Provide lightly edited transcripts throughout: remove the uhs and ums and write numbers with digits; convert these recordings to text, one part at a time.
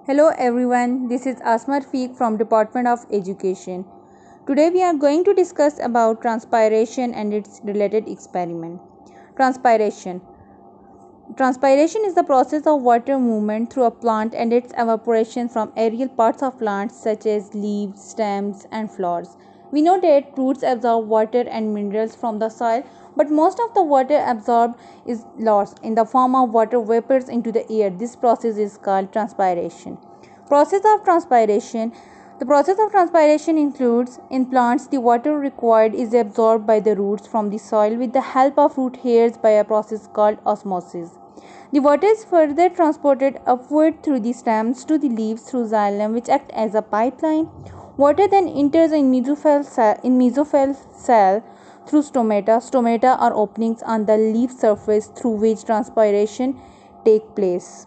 Hello everyone, this is Asma Rafiq from Department of Education. Today we are going to discuss about transpiration and its related experiment. Transpiration. Transpiration is the process of water movement through a plant and its evaporation from aerial parts of plants such as leaves, stems and flowers. We know that roots absorb water and minerals from the soil, but most of the water absorbed is lost in the form of water vapors into the air. This process is called transpiration. Process of transpiration. The process of transpiration includes in plants the water required is absorbed by the roots from the soil with the help of root hairs by a process called osmosis. The water is further transported upward through the stems to the leaves through xylem, which act as a pipeline. Water then enters in mesophyll cell through stomata. Stomata are openings on the leaf surface through which transpiration take place.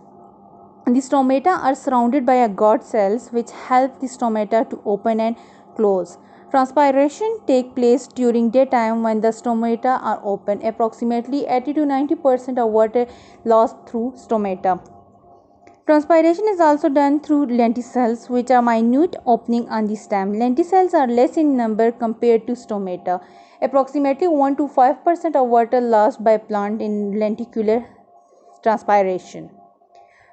The stomata are surrounded by a guard cells which help the stomata to open and close. Transpiration takes place during daytime when the stomata are open. Approximately 80 to 90% of water lost through stomata. Transpiration is also done through lenticels, which are minute opening on the stem. Lenticels are less in number compared to stomata. Approximately 1 to 5% of water lost by plant in lenticular transpiration.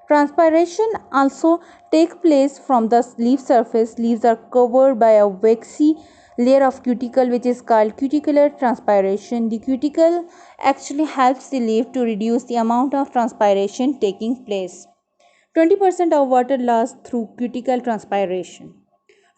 Transpiration also takes place from the leaf surface. Leaves are covered by a waxy layer of cuticle which is called cuticular transpiration. The cuticle actually helps the leaf to reduce the amount of transpiration taking place. 20% of water lost through cuticle transpiration.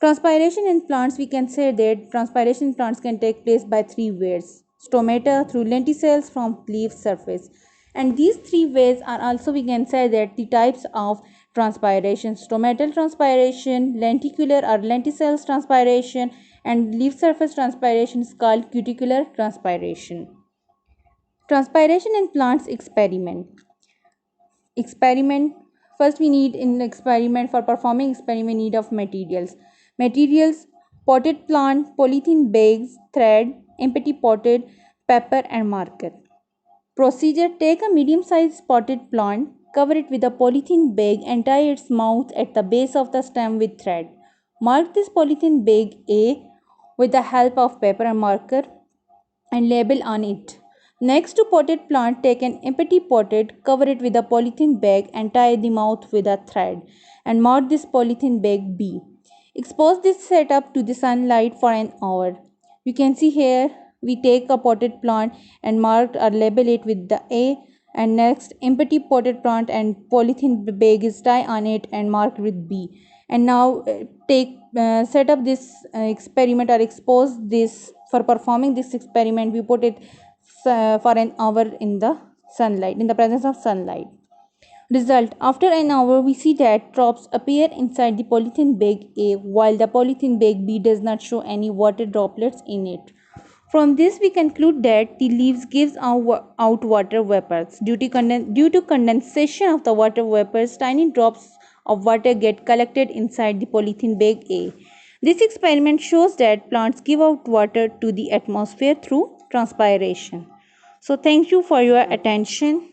Transpiration in plants, we can say that transpiration in plants can take place by three ways. Stomata, through lenticels from leaf surface. And these three ways are also, we can say that the types of transpiration: stomatal transpiration, lenticular or lenticels transpiration, and leaf surface transpiration is called cuticular transpiration. Transpiration in plants experiment. Experiment. First we need in experiment, for performing experiment, need of materials: potted plant, polythene bags, thread, empty potted, paper and marker. Procedure: take a medium sized potted plant, cover it with a polythene bag and tie its mouth at the base of the stem with thread. Mark this polythene bag A with the help of paper and marker and label on it. Next to potted plant, take an empty potted, cover it with a polythene bag and tie the mouth with a thread and mark this polythene bag B. Expose this setup to the sunlight for an hour. You can see here we take a potted plant and mark or label it with the A, and next empty potted plant and polythene bag is tie on it and marked with B. And now set up this experiment or expose this. For performing this experiment, we put it for an hour in the sunlight, in the presence of sunlight. Result: after an hour, we see that drops appear inside the polythene bag A, while the polythene bag B does not show any water droplets in it. From this, we conclude that the leaves gives out water vapors. Due to condensation of the water vapors, tiny drops of water get collected inside the polythene bag A. This experiment shows that plants give out water to the atmosphere through transpiration. So, thank you for your attention.